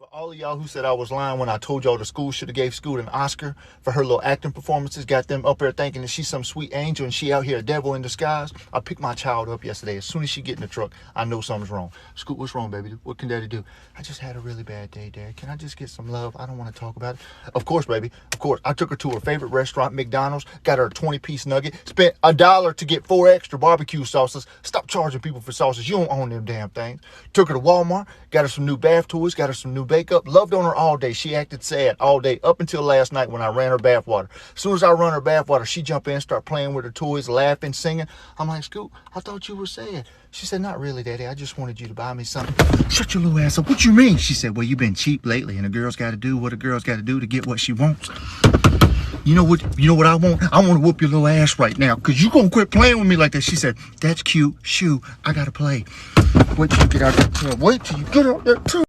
For all of y'all who said I was lying when I told y'all the school should have gave Scoot an Oscar for her little acting performances, got them up there thinking that she's some sweet angel and she out here a devil in disguise. I picked my child up yesterday. As soon as she get in the truck, I know something's wrong. Scoot, what's wrong, baby? What can daddy do? I just had a really bad day, Dad. Can I just get some love? I don't want to talk about it. Of course, baby. Of course. I took her to her favorite restaurant, McDonald's, got her a 20-piece nugget, spent $1 to get 4 extra barbecue sauces. Stop charging people for sauces. You don't own them damn things. Took her to Walmart, got her some new bath toys, got her some new makeup, loved on her all day. She acted sad all day up until last night when I ran her bath water. As soon as I run her bath water, she jump in, start playing with her toys, laughing, singing. I'm like, Scoot, I thought you were sad. She said, not really, Daddy. I just wanted you to buy me something. Shut your little ass up. What you mean? She said, well, you've been cheap lately, and a girl's got to do what a girl's got to do to get what she wants. You know what I want? I want to whoop your little ass right now, because you going to quit playing with me like that. She said, that's cute. Shoo, I got to play. Wait till you get out there. Wait till you get out there, too.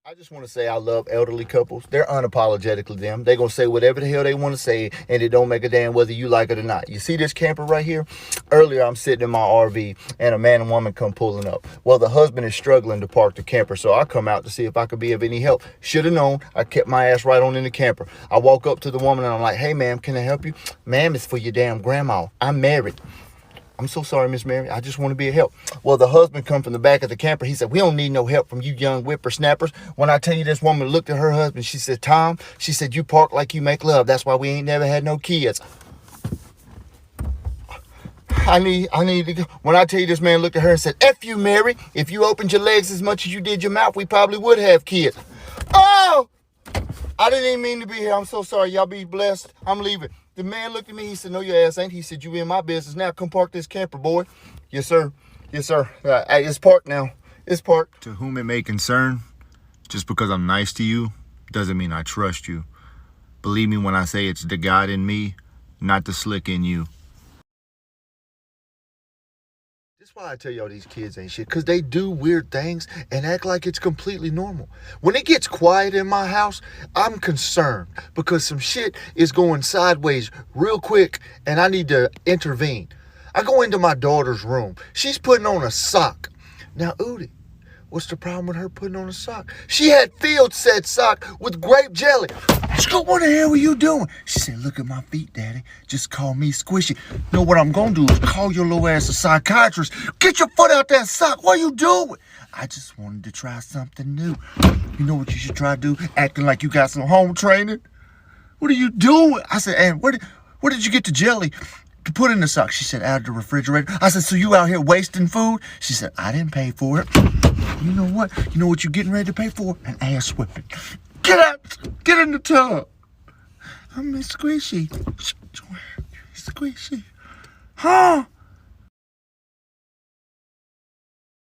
I just want to say I love elderly couples. They're unapologetically them. They're going to say whatever the hell they want to say, and it don't make a damn whether you like it or not. You see this camper right here? Earlier, I'm sitting in my RV, and a man and woman come pulling up. Well, the husband is struggling to park the camper, so I come out to see if I could be of any help. Should have known. I kept my ass right on in the camper. I walk up to the woman, and I'm like, hey, ma'am, can I help you? Ma'am, it's for your damn grandma. I'm married. I'm so sorry, Miss Mary. I just want to be a help. Well, the husband come from the back of the camper. He said, we don't need no help from you young whippersnappers. When I tell you this woman looked at her husband, she said, Tom, she said, you park like you make love. That's why we ain't never had no kids. I need to go. When I tell you this man looked at her and said, F you, Mary. If you opened your legs as much as you did your mouth, we probably would have kids. Oh! I didn't even mean to be here. I'm so sorry. Y'all be blessed. I'm leaving. The man looked at me. He said, no, your ass ain't. He said, you in my business now. Come park this camper, boy. Yes, sir. Yes, sir. It's parked now. It's parked. To whom it may concern, just because I'm nice to you doesn't mean I trust you. Believe me when I say it's the God in me, not the slick in you. That's why I tell y'all these kids ain't shit, because they do weird things and act like it's completely normal. When it gets quiet in my house, I'm concerned because some shit is going sideways real quick and I need to intervene. I go into my daughter's room. She's putting on a sock. Now, Eudy, what's the problem with her putting on a sock? She had field set sock with grape jelly. Scoot, what the hell were you doing? She said, look at my feet, Daddy. Just call me Squishy. You know what I'm going to do is call your little ass a psychiatrist. Get your foot out that sock. What are you doing? I just wanted to try something new. You know what you should try to do? Acting like you got some home training. What are you doing? I said, and where did you get the jelly to put in the sock? She said, out of the refrigerator. I said, so you out here wasting food? She said, I didn't pay for it. You know what? You know what you're getting ready to pay for? An ass whipping. Get out! Get in the tub! I'm Miss Squishy. Squishy. Huh?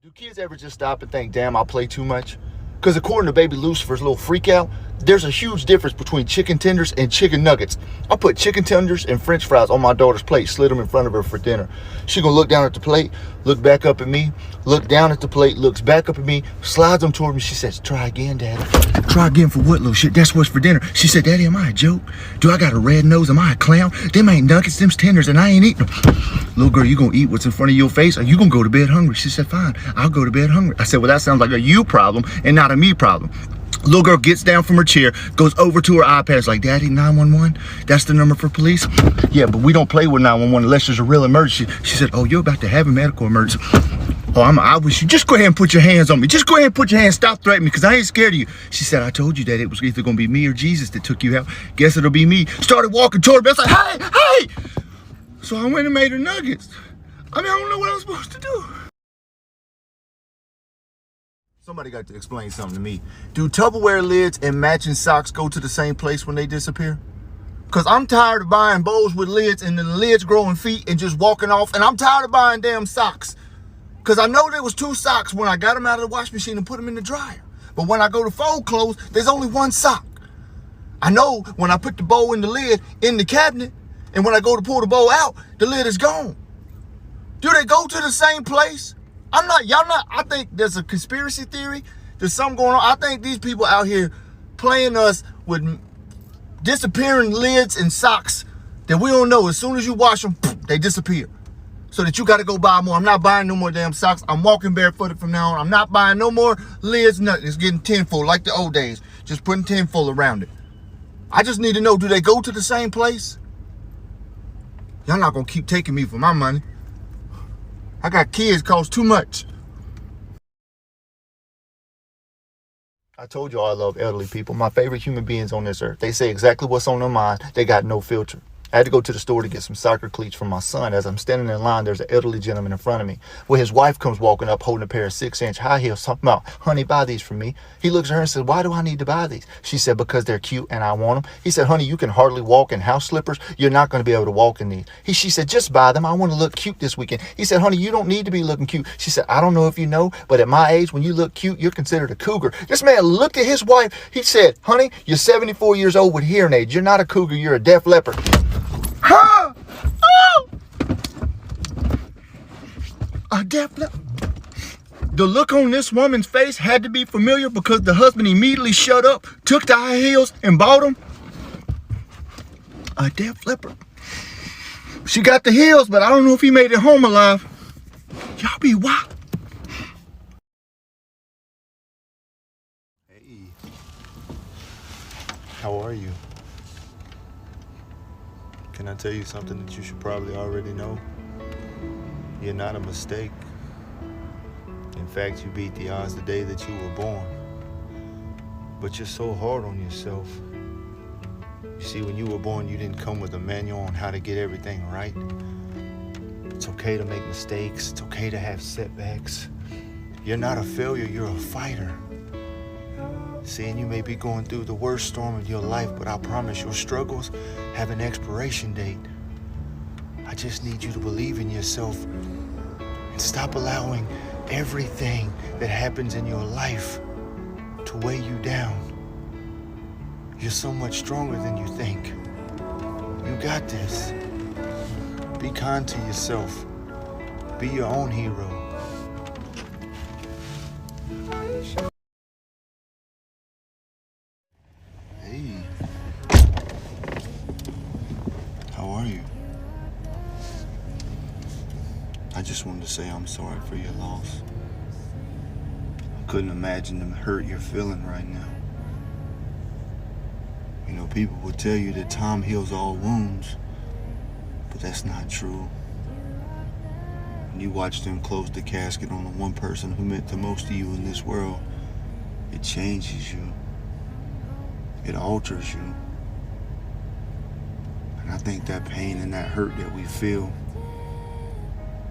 Do kids ever just stop and think, damn, I play too much? Because according to baby Lucifer's little freak out, there's a huge difference between chicken tenders and chicken nuggets. I put chicken tenders and french fries on my daughter's plate, slid them in front of her for dinner. She gonna look down at the plate, look back up at me, look down at the plate, looks back up at me, slides them toward me. She says, try again, Daddy. Try again for what, little shit? That's what's for dinner. She said, Daddy, am I a joke? Do I got a red nose? Am I a clown? Them ain't nuggets, them's tenders, and I ain't eating them. Little girl, you gonna eat what's in front of your face, or you gonna go to bed hungry? She said, fine, I'll go to bed hungry. I said, well, that sounds like a you problem and not a me problem. Little girl gets down from her chair, goes over to her iPad, is like, Daddy, 911? That's the number for police? Yeah, but we don't play with 911 unless there's a real emergency. She said, oh, you're about to have a medical emergency. Oh, I wish you just go ahead and put your hands on me. Just go ahead and put your hands. Stop threatening me, because I ain't scared of you. She said, I told you that it was either going to be me or Jesus that took you out. Guess it'll be me. Started walking toward me. I was like, hey! So I went and made her nuggets. I mean, I don't know what I'm supposed to do. Somebody got to explain something to me. Do Tupperware lids and matching socks go to the same place when they disappear? Because I'm tired of buying bowls with lids and then the lids growing feet and just walking off. And I'm tired of buying damn socks. Because I know there was 2 socks when I got them out of the wash machine and put them in the dryer. But when I go to fold clothes, there's only 1 sock. I know when I put the bowl in the lid in the cabinet, and when I go to pull the bowl out, the lid is gone. Do they go to the same place? I think there's a conspiracy theory. There's something going on. I think these people out here playing us with disappearing lids and socks that we don't know. As soon as you wash them, they disappear. so that you got to go buy more. I'm not buying no more damn socks. I'm walking barefooted from now on. I'm not buying no more lids, nothing. It's getting tenfold like the old days. Just putting tenfold around it. I just need to know, do they go to the same place? Y'all not going to keep taking me for my money. I got kids, cost too much. I told you I love elderly people. My favorite human beings on this earth. They say exactly what's on their mind. They got no filter. I had to go to the store to get some soccer cleats for my son. As I'm standing in line, there's an elderly gentleman in front of me. Well, his wife comes walking up holding a pair of 6-inch high heels, talking about, honey, buy these for me. He looks at her and says, why do I need to buy these? She said, because they're cute and I want them. He said, honey, you can hardly walk in house slippers. You're not going to be able to walk in these. She said, just buy them. I want to look cute this weekend. He said, honey, you don't need to be looking cute. She said, I don't know if you know, but at my age, when you look cute, you're considered a cougar. This man looked at his wife. He said, honey, you're 74 years old with hearing aids. You're not a cougar. You're a deaf leopard. Huh? Oh! A deaf leopard. The look on this woman's face had to be familiar because the husband immediately shut up, took the high heels, and bought them. A deaf leopard. She got the heels, but I don't know if he made it home alive. Y'all be wild. Hey. How are you? Can I tell you something that you should probably already know? You're not a mistake. In fact, you beat the odds the day that you were born. But you're so hard on yourself. You see, when you were born, you didn't come with a manual on how to get everything right. It's okay to make mistakes. It's okay to have setbacks. You're not a failure, you're a fighter. See, and you may be going through the worst storm of your life, but I promise your struggles have an expiration date. I just need you to believe in yourself and stop allowing everything that happens in your life to weigh you down. You're so much stronger than you think. You got this. Be kind to yourself. Be your own hero. Hey. How are you? I just wanted to say I'm sorry for your loss. I couldn't imagine the hurt you're feeling right now. You know, people would tell you that time heals all wounds, but that's not true. When you watch them close the casket on the one person who meant the most to you in this world, it changes you. It alters you. And I think that pain and that hurt that we feel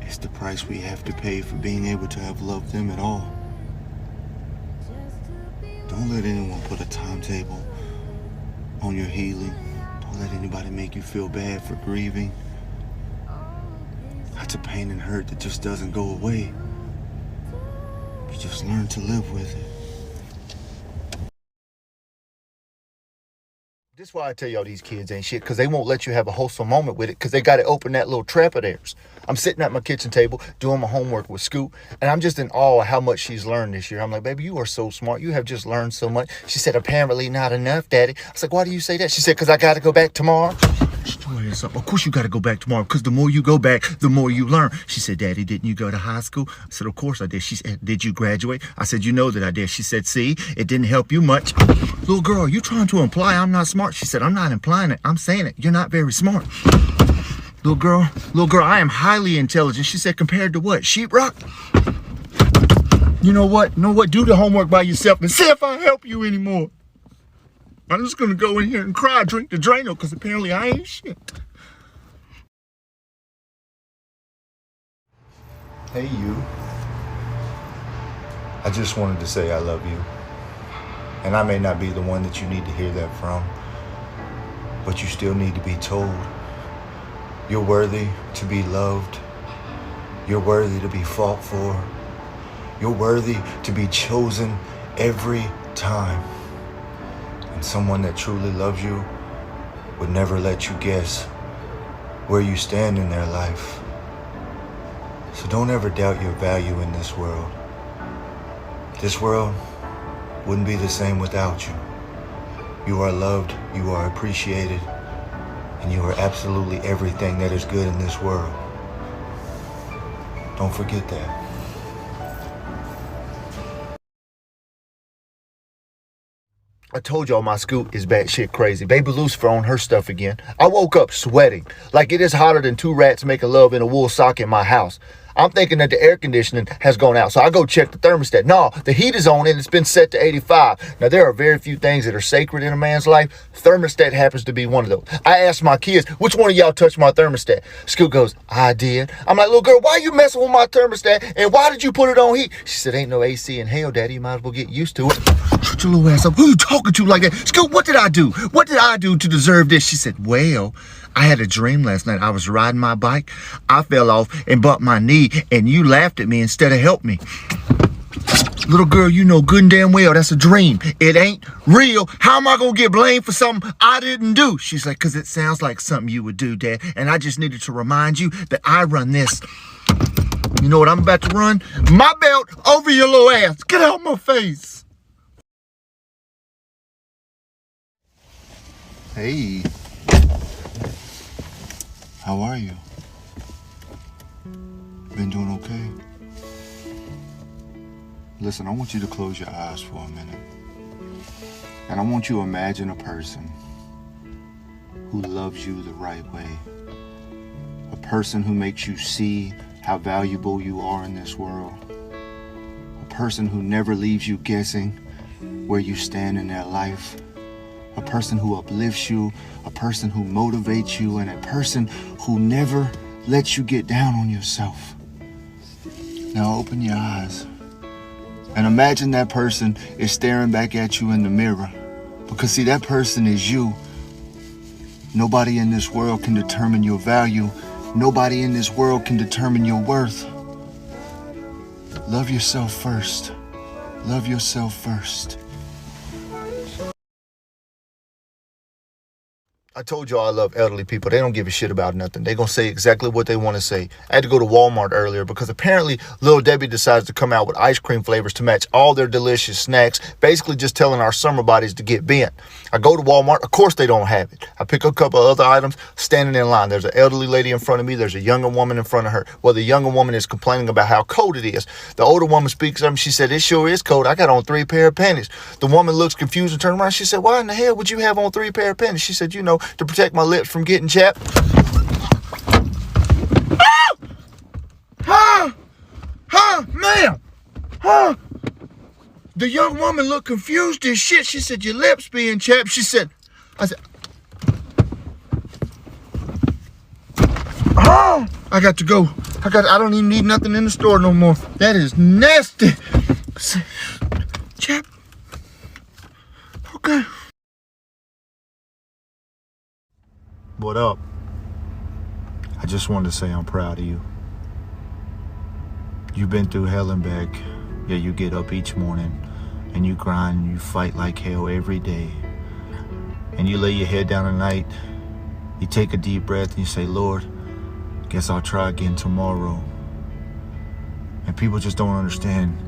is the price we have to pay for being able to have loved them at all. Don't let anyone put a timetable on your healing. Don't let anybody make you feel bad for grieving. That's a pain and hurt that just doesn't go away. You just learn to live with it. This is why I tell y'all these kids ain't shit, because they won't let you have a wholesome moment with it, because they got to open that little trap of theirs. I'm sitting at my kitchen table doing my homework with Scoop, and I'm just in awe of how much she's learned this year. I'm like, baby, you are so smart. You have just learned so much. She said, apparently not enough, Daddy. I was like, why do you say that? She said, because I got to go back tomorrow. Of course you got to go back tomorrow, because the more you go back, the more you learn. She said, Daddy, didn't you go to high school? I said, of course I did. She said, did you graduate? I said, you know that I did. She said, see, it didn't help you much. Little girl, are you trying to imply I'm not smart? She said, I'm not implying it. I'm saying it. You're not very smart. Little girl, I am highly intelligent. She said, compared to what? Sheetrock? You know what? Do the homework by yourself and see if I help you anymore. I'm just going to go in here and cry, drink the Drano, because apparently I ain't shit. Hey, you. I just wanted to say I love you. And I may not be the one that you need to hear that from, but you still need to be told. You're worthy to be loved. You're worthy to be fought for. You're worthy to be chosen every time. And someone that truly loves you would never let you guess where you stand in their life. So don't ever doubt your value in this world. This world wouldn't be the same without you. You are loved, you are appreciated, and you are absolutely everything that is good in this world. Don't forget that. I told y'all my scoot is batshit crazy. Baby Lucifer on her stuff again. I woke up sweating like it is hotter than two rats making love in a wool sock in my house. I'm thinking that the air conditioning has gone out, so I go check the thermostat. No, the heat is on and it's been set to 85. Now, there are very few things that are sacred in a man's life. Thermostat happens to be one of those. I asked my kids, which one of y'all touched my thermostat? Scoot goes, I did. I'm like, little girl, why you messing with my thermostat? And why did you put it on heat? She said, ain't no AC in hell, Daddy. You might as well get used to it. Shut your little ass up. Who you talking to like that? Scoot, what did I do? What did I do to deserve this? She said, well, I had a dream last night. I was riding my bike. I fell off and bumped my knee, and you laughed at me instead of helped me. Little girl, you know good and damn well that's a dream. It ain't real. How am I going to get blamed for something I didn't do? She's like, because it sounds like something you would do, Dad. And I just needed to remind you that I run this. You know what I'm about to run? My belt over your little ass. Get out my face. Hey. How are you? Been doing okay? Listen, I want you to close your eyes for a minute. And I want you to imagine a person who loves you the right way. A person who makes you see how valuable you are in this world. A person who never leaves you guessing where you stand in their life. A person who uplifts you, a person who motivates you, and a person who never lets you get down on yourself. Now open your eyes and imagine that person is staring back at you in the mirror. Because see, that person is you. Nobody in this world can determine your value. Nobody in this world can determine your worth. Love yourself first. Love yourself first. I told y'all I love elderly people. They don't give a shit about nothing. They gonna say exactly what they want to say. I had to go to Walmart earlier because apparently Lil Debbie decides to come out with ice cream flavors to match all their delicious snacks, basically just telling our summer bodies to get bent. I go to Walmart. Of course they don't have it. I pick up a couple of other items, standing in line. There's an elderly lady in front of me. There's a younger woman in front of her. Well, the younger woman is complaining about how cold it is. The older woman speaks up and she said, it sure is cold. I got on 3 pair of panties. The woman looks confused and turns around. She said, why in the hell would you have on 3 pair of panties? She said, you know, to protect my lips from getting chapped. Ma'am. The young woman looked confused as shit. She said, your lips being chapped. She said, I said, I got to go. I don't even need nothing in the store no more. That is nasty. Chap. Okay. What up? I just wanted to say I'm proud of you. You've been through hell and back, yet you get up each morning and you grind and you fight like hell every day. And you lay your head down at night, you take a deep breath and you say, Lord, guess I'll try again tomorrow. And people just don't understand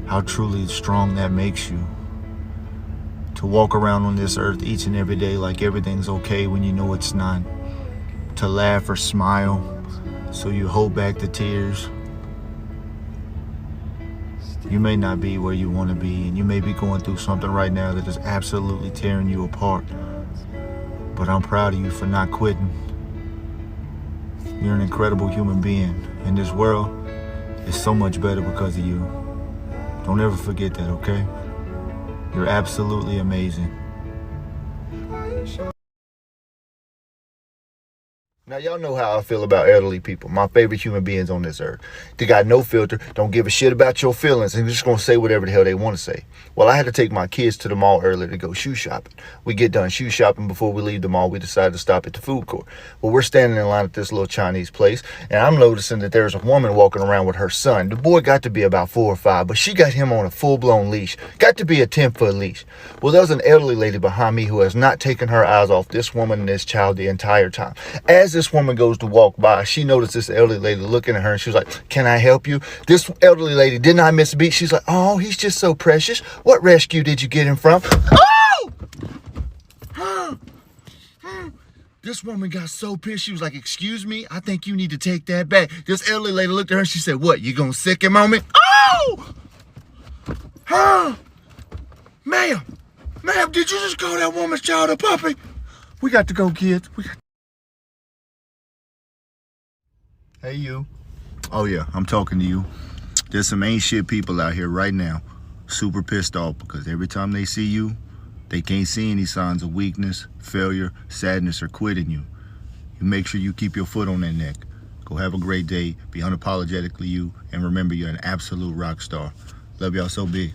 how truly strong that makes you. To walk around on this earth each and every day like everything's okay when you know it's not. To laugh or smile so you hold back the tears. You may not be where you want to be, and you may be going through something right now that is absolutely tearing you apart. But I'm proud of you for not quitting. You're an incredible human being, and this world is so much better because of you. Don't ever forget that, okay? You're absolutely amazing. Now, y'all know how I feel about elderly people, my favorite human beings on this earth. They got no filter, don't give a shit about your feelings, and they're just going to say whatever the hell they want to say. Well, I had to take my kids to the mall earlier to go shoe shopping. We get done shoe shopping. Before we leave the mall, we decided to stop at the food court. Well, we're standing in line at this little Chinese place, and I'm noticing that there's a woman walking around with her son. The boy got to be about 4 or 5, but she got him on a full-blown leash. Got to be a 10-foot leash. Well, there's an elderly lady behind me who has not taken her eyes off this woman and this child the entire time. As this woman goes to walk by, she noticed this elderly lady looking at her, and she was like, can I help you? This elderly lady did not miss a beat. She's like, oh, he's just so precious. What rescue did you get him from? Oh! This woman got so pissed. She was like, excuse me, I think you need to take that back. This elderly lady looked at her and she said, what, you gonna sick him on me? Oh! Huh? Ma'am, did you just call that woman's child a puppy? We got to go, kids. Hey, you. Oh, yeah, I'm talking to you. There's some ain't shit people out here right now, super pissed off because every time they see you, they can't see any signs of weakness, failure, sadness, or quitting you. You make sure you keep your foot on their neck. Go have a great day, be unapologetically you, and remember you're an absolute rock star. Love y'all so big.